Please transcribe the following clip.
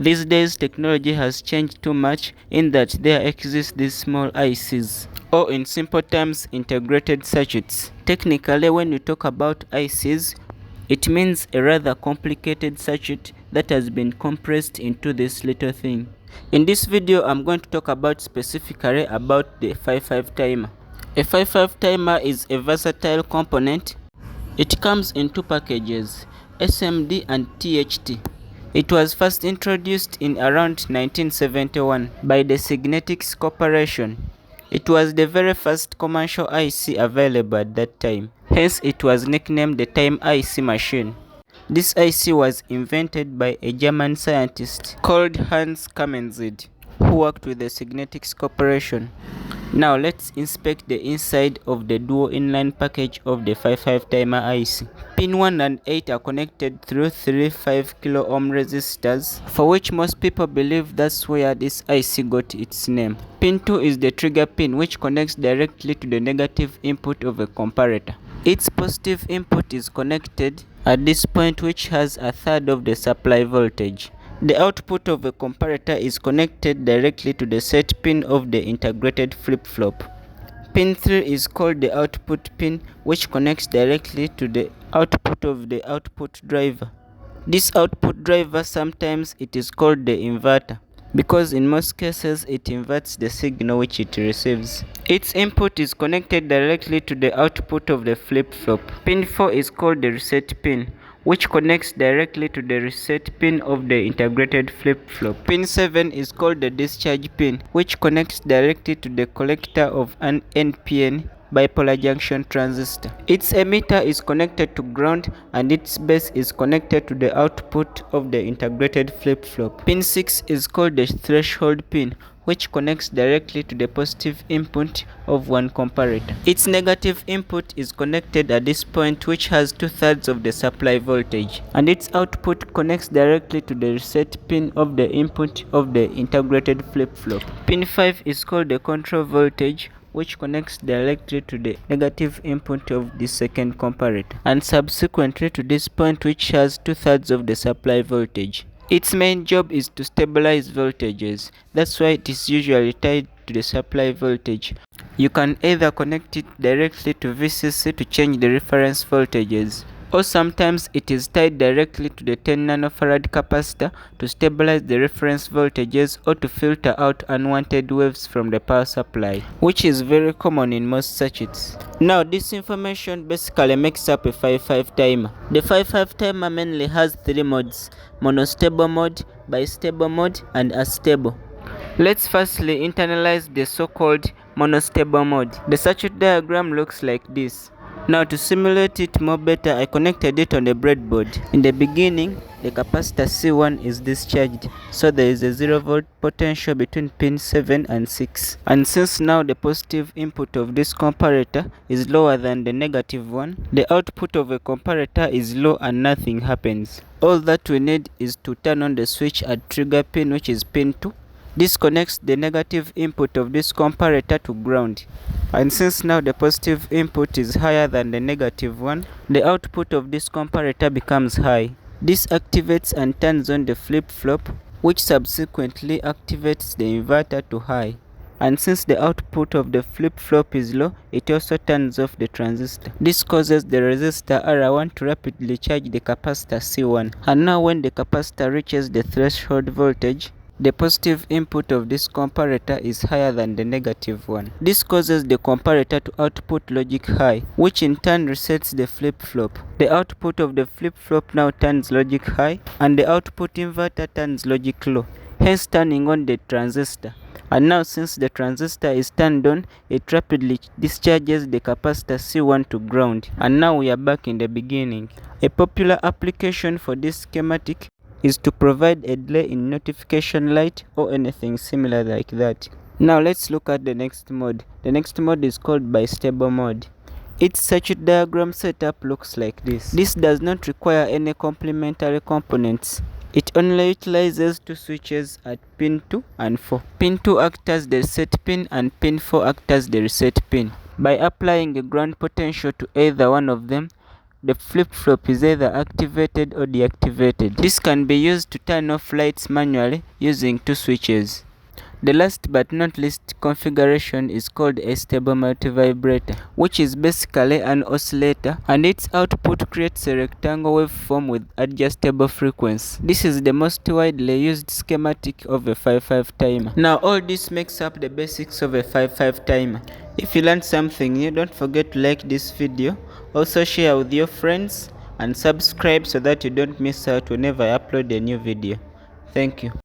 These days, technology has changed too much in that there exist these small ICs, or in simple terms, integrated circuits. Technically, when you talk about ICs, it means a rather complicated circuit that has been compressed into this little thing. In this video, I'm going to talk about specifically about the 55 timer. A 55 timer is a versatile component. It comes in two packages, SMD and THT. It was first introduced in around 1971 by the Signetics Corporation. It was the very first commercial IC available at that time. Hence, it was nicknamed the Time IC machine. This IC was invented by a German scientist called Hans Kamenzied, who worked with the Signetics Corporation. Now let's inspect the inside of the dual inline package of the 55 timer IC. Pin 1 and 8 are connected through 3 5 kilo ohm resistors, for which most people believe that's where this IC got its name. Pin 2 is the trigger pin, which connects directly to the negative input of a comparator. Its positive input is connected at this point, which has a third of the supply voltage. The output of a comparator is connected directly to the set pin of the integrated flip-flop. Pin 3 is called the output pin, which connects directly to the output of the output driver. This output driver, sometimes it is called the inverter, because in most cases it inverts the signal which it receives. Its input is connected directly to the output of the flip-flop. Pin 4 is called the reset pin, which connects directly to the reset pin of the integrated flip-flop. Pin 7 is called the discharge pin, which connects directly to the collector of an NPN bipolar junction transistor. Its emitter is connected to ground and its base is connected to the output of the integrated flip-flop. Pin 6 is called the threshold pin, which connects directly to the positive input of one comparator. Its negative input is connected at this point, which has 2/3 of the supply voltage, and its output connects directly to the reset pin of the input of the integrated flip-flop. Pin 5 is called the control voltage, which connects directly to the negative input of the second comparator, and subsequently to this point, which has 2/3 of the supply voltage. Its main job is to stabilize voltages. That's why it is usually tied to the supply voltage. You can either connect it directly to VCC to change the reference voltages, or sometimes it is tied directly to the 10 nanofarad capacitor to stabilize the reference voltages or to filter out unwanted waves from the power supply, which is very common in most circuits. Now, this information basically makes up a 55 timer. The 55 timer mainly has 3 modes: monostable mode, bistable mode, and astable. Let's firstly internalize the so-called monostable mode. The circuit diagram looks like this. Now, to simulate it more better, I connected it on the breadboard. In the beginning, the capacitor C1 is discharged, so there is a 0 volt potential between pin 7 and 6. And since now the positive input of this comparator is lower than the negative one, the output of a comparator is low and nothing happens. All that we need is to turn on the switch at trigger pin, which is pin 2. This connects the negative input of this comparator to ground. And since now the positive input is higher than the negative one, the output of this comparator becomes high. This activates and turns on the flip-flop, which subsequently activates the inverter to high. And since the output of the flip-flop is low, it also turns off the transistor. This causes the resistor R1 to rapidly charge the capacitor C1. And now when the capacitor reaches the threshold voltage, the positive input of this comparator is higher than the negative one. This causes the comparator to output logic high, which in turn resets the flip-flop. The output of the flip-flop now turns logic high, and the output inverter turns logic low, hence turning on the transistor. And now since the transistor is turned on, it rapidly discharges the capacitor C1 to ground. And now we are back in the beginning. A popular application for this schematic is to provide a delay in notification light or anything similar like that. Now let's look at the next mode. The next mode is called bistable mode. Its circuit diagram setup looks like this. This does not require any complementary components. It only utilizes 2 switches at pin 2 and 4. Pin 2 acts as the reset pin and pin 4 acts as the reset pin. By applying a ground potential to either one of them, the flip-flop is either activated or deactivated. This can be used to turn off lights manually using 2 switches. The last but not least configuration is called a stable multivibrator, which is basically an oscillator, and its output creates a rectangle waveform with adjustable frequency. This is the most widely used schematic of a 5/5 timer. Now all this makes up the basics of a 5/5 timer. If you learned something new, don't forget to like this video, also share with your friends, and subscribe so that you don't miss out whenever I upload a new video. Thank you.